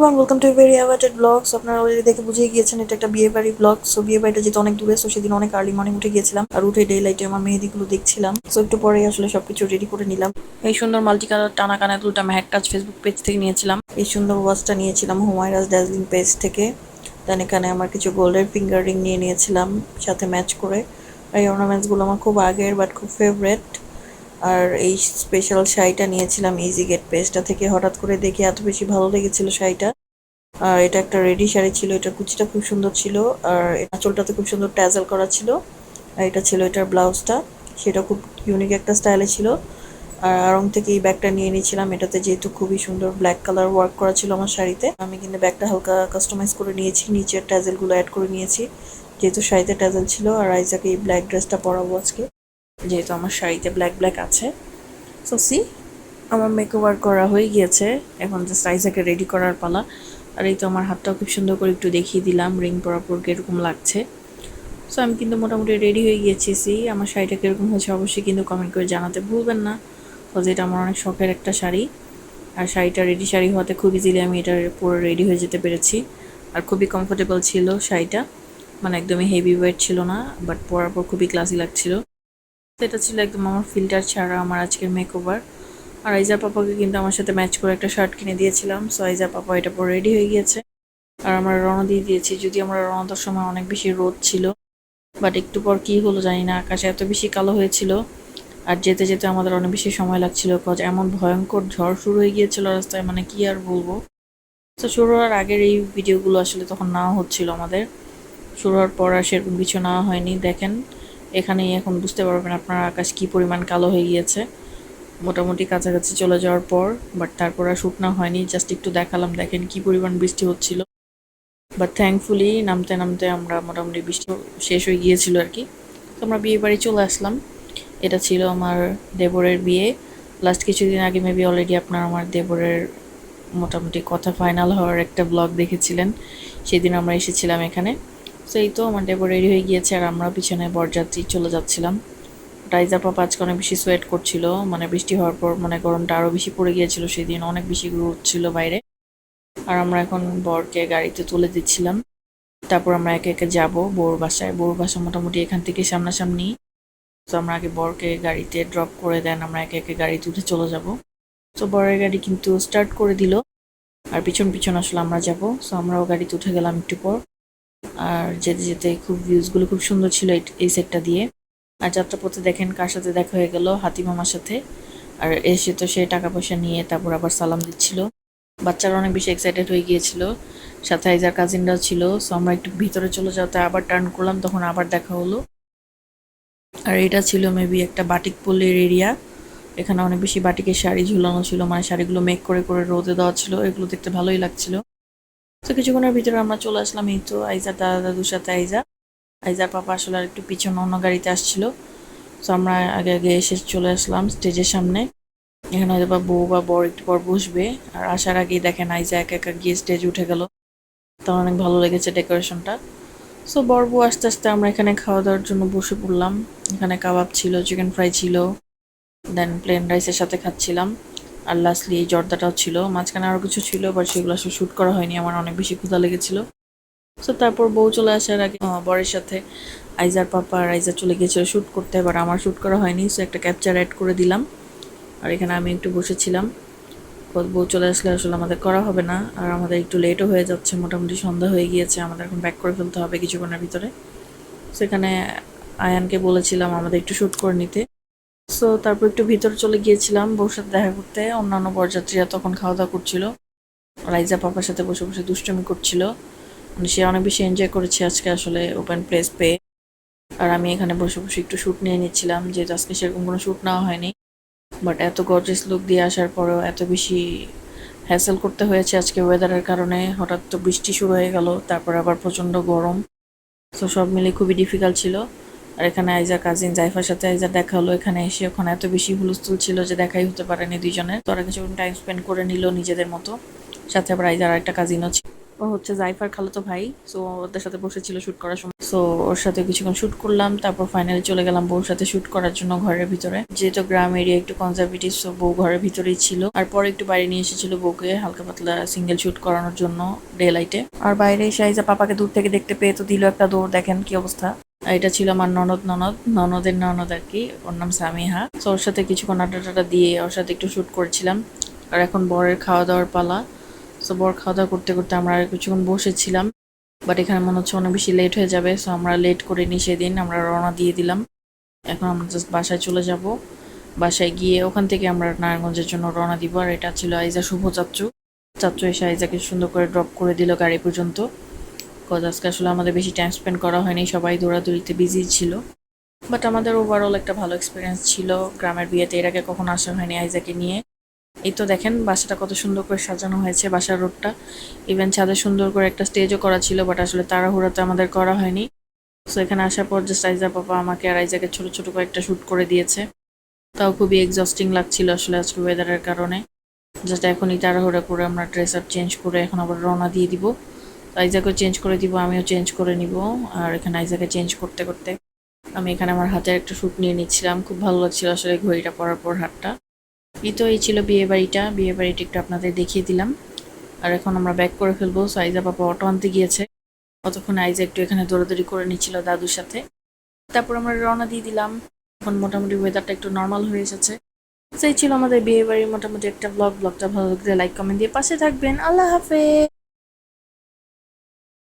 Everyone, welcome to very awaited blogs. আপনারা already দেখে বুঝেই গিয়েছেন এটা একটা বিয়ে বাড়ি ব্লগ। সো বিয়ে বাড়িটা যেহেতু অনেক দূরে, সো সেদিন অনেক আর্লি মর্নিং উঠে গিয়েছিলাম, আর উঠে ডে লাইটে আমার মেহেদিগুলো দেখছিলাম। সো একটু পরেই আসলে সবকিছু রেডি করে নিলাম। এই সুন্দর মাল্টি কালার টানা কানের দুলটা মেহেক টাচ ফেসবুক পেজ থেকে নিয়েছিলাম। এই সুন্দর ওয়াচটা নিয়েছিলাম হুমায়রাস ড্যাজলিং পেজ থেকে। দেন এখানে আমার কিছু গোল্ডের ফিঙ্গার রিং নিয়ে নিয়েছিলাম সাথে ম্যাচ করে। এই অর্নামেন্টসগুলো আমার খুব আগের বাট খুব ফেভারেট। আর এই স্পেশাল শাড়িটা নিয়েছিলাম ইজি গেট পেজটা থেকে। হঠাৎ করে দেখে এত বেশি ভালো লেগেছিল শাড়িটা। আর এটা একটা রেডি শাড়ি ছিল, এটা কুচিটা খুব সুন্দর ছিল, আর আঁচলটাতে খুব সুন্দর ট্যাজেল করা ছিল। আর এটা ছিল এটার ব্লাউজটা, সেটা খুব ইউনিক একটা স্টাইলে ছিল। আর আড়ং থেকে এই ব্যাগটা নিয়ে নিয়েছিলাম, এটাতে যেহেতু খুবই সুন্দর ব্ল্যাক কালার ওয়ার্ক করা ছিল আমার শাড়িতে। আমি কিন্তু ব্যাগটা হালকা কাস্টমাইজ করে নিয়েছি, নিচের ট্যাজেলগুলো অ্যাড করে নিয়েছি যেহেতু শাড়িতে ট্যাজেল ছিল। আর আইজাকে এই ব্ল্যাক ড্রেসটা পরাবো আজকে, যেহেতু আমার শাড়িতে ব্ল্যাক ব্ল্যাক আছে। সো সি, আমার মেকওভার করা হয়ে গিয়েছে, এখন জাস্ট আইজাকে রেডি করার পালা। আর এই তো আমার হাতটাও খুব সুন্দর করে একটু দেখিয়ে দিলাম রিং পরার পর কীরকম লাগছে। সো আমি কিন্তু মোটামুটি রেডি হয়ে গিয়েছি। আমার শাড়িটা কীরকম হয়েছে অবশ্যই কিন্তু কমেন্ট করে জানাতে ভুলবেন না, বিকজ এটা আমার অনেক শখের একটা শাড়ি। আর শাড়িটা রেডি শাড়ি হওয়াতে খুব ইজিলি আমি এটা পুরো রেডি হয়ে যেতে পেরেছি। আর খুবই কমফোর্টেবল ছিল শাড়িটা, মানে একদমই হেভি ওয়েট ছিল না, বাট পরার পর খুবই ক্লাসি লাগছিল। এটা ছিল একদম আমার ফিল্টার ছাড়া আমার আজকের মেকওভার। আর আইজার পাপাকে কিন্তু আমার সাথে ম্যাচ করে একটা শার্ট কিনে দিয়েছিলাম। সো আইজার পাপা এটা পরে রেডি হয়ে গিয়েছে, আর আমরা রওনা দিয়ে দিয়েছি। যদি আমরা রওনা দেওয়ার সময় অনেক বেশি রোদ ছিল, বাট একটু পর কি হলো জানি না, আকাশে এত বেশি কালো হয়েছিল। আর যেতে যেতে আমাদের অনেক বেশি সময় লাগছিল, কজ এমন ভয়ঙ্কর ঝড় শুরু হয়ে গিয়েছিল রাস্তায়, মানে কি আর বলবো। তো শুরু হওয়ার আগের এই ভিডিওগুলো আসলে তখন নেওয়া হচ্ছিল আমাদের, শুরু হওয়ার পর আর সেরকম কিছু নেওয়া হয়নি। দেখেন এখানেই এখন বুঝতে পারবেন আপনার আকাশ কি পরিমাণ কালো হয়ে গিয়েছে মোটামুটি কাছাকাছি চলে যাওয়ার পর। বাট তারপর আর শুকনো হয়নি, জাস্ট একটু দেখালাম দেখেন কি পরিমাণ বৃষ্টি হচ্ছিল। বাট থ্যাঙ্কফুলি নামতে নামতে আমরা মোটামুটি বৃষ্টি শেষ হয়ে গিয়েছিল আর কি। তো আমরা বিয়ে বাড়ি চলে আসলাম। এটা ছিল আমার দেবরের বিয়ে। লাস্ট কিছুদিন আগে মেবি অলরেডি আপনার আমার দেবরের মোটামুটি কথা ফাইনাল হওয়ার একটা ব্লগ দেখেছিলেন, সেদিন আমরা এসেছিলাম এখানে। তো এই তো আমার দেবর রেডি হয়ে গিয়েছে, আর আমরা পিছনে বরযাত্রী চলে যাচ্ছিলাম। রাইজা পাপা আজকে অনেক বেশি সোয়েট করছিল, মানে বৃষ্টি হওয়ার পর মানে গরমটা আরও বেশি পড়ে গিয়েছিল সেদিন, অনেক বেশি রোদ ছিল বাইরে। আর আমরা এখন বরকে গাড়িতে তুলে দিচ্ছিলাম, তারপর আমরা একে একে যাব বউর বাসায়। বউর বাসা মোটামুটি এখান থেকে সামনাসামনি। তো আমরা আগে বরকে গাড়িতে ড্রপ করে দেন আমরা একে একে গাড়িতে উঠে চলে যাব। তো বরের গাড়ি কিন্তু স্টার্ট করে দিল, আর পিছন পিছন আসলে আমরা যাব। সো আমরাও গাড়িতে উঠে গেলাম একটু পর। আর যেতে যেতে খুব ভিউজগুলো খুব সুন্দর ছিল এই সেটটা দিয়ে। আর যাত্রাপথে দেখেন কার সাথে দেখা হয়ে গেল, হাতি মামার সাথে। আর এসে তো সে টাকা পয়সা নিয়ে তারপর আবার সালাম দিচ্ছিল। বাচ্চারা অনেক বেশি এক্সাইটেড হয়ে গিয়েছিল, সাথে আইজার কাজিনরাও ছিল। সো আমরা একটু ভিতরে চলে যাওয়াতে আবার টার্ন করলাম, তখন আবার দেখা হলো। আর এটা ছিল মেবি একটা বাটিক পল্লীর এরিয়া, এখানে অনেক বেশি বাটিকের শাড়ি ঝুলানো ছিল, মানে শাড়িগুলো মেক করে করে রোদে দেওয়া ছিল, এগুলো দেখতে ভালোই লাগছিল। তো কিছুক্ষণের ভিতরে আমরা চলে আসলাম। এই তো আইজার দাদা দাদুর সাথে আইজার পাপা আসলে আর একটু পিছনে অন্য গাড়িতে আসছিল। তো আমরা আগে আগে এসে চলে আসলাম স্টেজের সামনে। এখানে হয়তো বা বউ বা বর একটু পর বসবে। আর আসার আগেই দেখেন আইজা একা একা গিয়ে স্টেজে উঠে গেল, তো অনেক ভালো লেগেছে ডেকোরেশনটা। সো বর বউ আস্তে আস্তে আমরা এখানে খাওয়া দাওয়ার জন্য বসে পড়লাম। এখানে কাবাব ছিল, চিকেন ফ্রাই ছিল, দেন প্লেন রাইসের সাথে খাচ্ছিলাম। আর লাস্টলি এই জর্দাটাও ছিল, মাঝখানে আরও কিছু ছিল, বাট সেগুলো আসলে শ্যুট করা হয়নি, আমার অনেক বেশি ক্ষুধা লেগেছিল। সো তারপর বউ চলে আসার আগে বরের সাথে আইজার পাপা আর আইজা চলে গিয়েছিল শ্যুট করতে, এবার আমার শ্যুট করা হয়নি। সো একটা ক্যাপচার অ্যাড করে দিলাম, আর এখানে আমি একটু বসেছিলাম। বউ চলে আসলে আসলে আমাদের করা হবে না, আর আমাদের একটু লেটও হয়ে যাচ্ছে, মোটামুটি সন্ধ্যা হয়ে গিয়েছে, আমাদের এখন ব্যাক করে ফেলতে হবে কিছুক্ষণের ভিতরে। সেখানে আয়ানকে বলেছিলাম আমাদের একটু শ্যুট করে নিতে। সো তারপর একটু ভিতরে চলে গিয়েছিলাম বউর সাথে দেখা করতে। অন্যান্য বরযাত্রীরা তখন খাওয়া দাওয়া করছিল, রাইজা পাপার সাথে বসে বসে দুষ্টুমি করছিল, মানে সে অনেক বেশি এনজয় করেছে আজকে আসলে ওপেন প্লেস পেয়ে। আর আমি এখানে বসে বসে একটু শ্যুট নিয়ে নিচ্ছিলাম, যেহেতু আজকে সেরকম কোনো শ্যুট নেওয়া হয়নি। বাট এত গর্জিয়াস লুক দিয়ে আসার পরেও এত বেশি হ্যাসেল করতে হয়েছে আজকে ওয়েদারের কারণে। হঠাৎ তো বৃষ্টি শুরু হয়ে গেল, তারপর আবার প্রচণ্ড গরম। তো সব মিলে খুবই ডিফিকাল্ট ছিল। আর এখানে আইজা কাজিন জাইফার সাথে আইজা দেখা হলো, এখানে এসে ওখানে এত বেশি হুলস্থুল ছিল যে দেখাই হতে পারেনি দুইজনের। তো ওরা কিছুক্ষণ টাইম স্পেন্ড করে নিল নিজেদের মতো, সাথে আবার আইজার আরেকটা কাজিনও ছিল। ও হচ্ছে জাইফার খালাতো ভাই। সো ওদের সাথে বসেছিল শুট করার সময়। সো ওর সাথে কিছুক্ষণ শুট করলাম, তারপর ফাইনালি চলে গেলাম বউর সাথে শুট করার জন্য ঘরের ভিতরে। যেহেতু গ্রাম এরিয়া একটু কনজারভেটিভ, সো বউ ঘরের ভিতরেই ছিল। আর পরে একটু বাইরে নিয়ে এসেছিল বউকে হালকা পাতলা সিঙ্গেল শুট করানোর জন্য ডে লাইটে। আর বাইরে এসে আইজা পাপাকে দূর থেকে দেখতে পেয়ে তো দিল একটা দৌড়, দেখেন কি অবস্থা। আর এটা ছিল আমার ননদের ননদ আর কি, ওর নাম সামিহা। তো ওর সাথে কিছুক্ষণ আড্ডা টাড্ডা দিয়ে ওর সাথে একটু শুট করছিলাম। আর এখন বরের খাওয়া দাওয়ার পালা। সো বর খাওয়া দাওয়া করতে করতে আমরা আর কিছুক্ষণ বসেছিলাম, বাট এখানে মনে হচ্ছে অনেক বেশি লেট হয়ে যাবে। সো আমরা লেট করিনি সেদিন, আমরা রওনা দিয়ে দিলাম। এখন আমরা জাস্ট বাসায় চলে যাব। বাসায় গিয়ে ওখান থেকে আমরা নারায়ণগঞ্জের জন্য রওনা দিব। আর এটা ছিল আইজা শুভ চাচ্চু। চাচ্চু এসে আইজাকে সুন্দর করে ড্রপ করে দিল গাড়ি পর্যন্ত। কজ আজকে আসলে আমাদের বেশি টাইম স্পেন্ড করা হয়নি, সবাই দৌড়াদৌড়িতে বিজি ছিল। বাট আমাদের ওভারঅল একটা ভালো এক্সপিরিয়েন্স ছিল। গ্রামের বিয়েতে এর আগে কখনো আসা হয়নি আইজাকে নিয়ে। এই তো দেখেন বাসাটা কত সুন্দর করে সাজানো হয়েছে, বাসার রোডটা। ইভেন ছাদে সুন্দর করে একটা স্টেজও করা ছিল, বাট আসলে তাড়াহুড়াতে আমাদের করা হয়নি। সো এখানে আসার পর জাস্ট আইজার পাপা আমাকে আর আইজাকে ছোট ছোট কয়েকটা শ্যুট করে দিয়েছে। তাও খুবই এক্সস্টিং লাগছিল আসলে আজকে ওয়েদারের কারণে। জাস্ট এখনই তাড়াহুড়া করে আমরা ড্রেস আপ চেঞ্জ করে এখন আবার রওনা দিয়ে দিব। আইজাকেও চেঞ্জ করে দিব, আমিও চেঞ্জ করে নিব। আর এখানে আইজাকে চেঞ্জ করতে করতে আমি এখানে আমার হাতের একটা শ্যুট নিয়ে নিচ্ছিলাম। খুব ভালো লাগছিল আসলে ঘড়িটা পরার পর হাতটা। এই ছিল বিয়ে বাড়িটা একটু আপনাদের দেখিয়ে দিলাম। আর এখন আমরা ব্যাক করে ফেলবো। সো আইজা পাপা অটো আনতে গিয়েছে, ততক্ষণ আইজা একটু এখানে দৌড়াদৌড়ি করে নিচ্ছিল দাদুর সাথে। তারপর আমরা রওনা দিয়ে দিলাম। এখন মোটামুটি ওয়েদারটা একটু নর্মাল হয়ে এসেছে। সেই ছিল আমাদের বিয়ে বাড়ির মোটামুটি একটা ব্লগটা ভালো লাগলে লাইক কমেন্ট দিয়ে পাশে থাকবেন। আল্লাহ হাফেজ।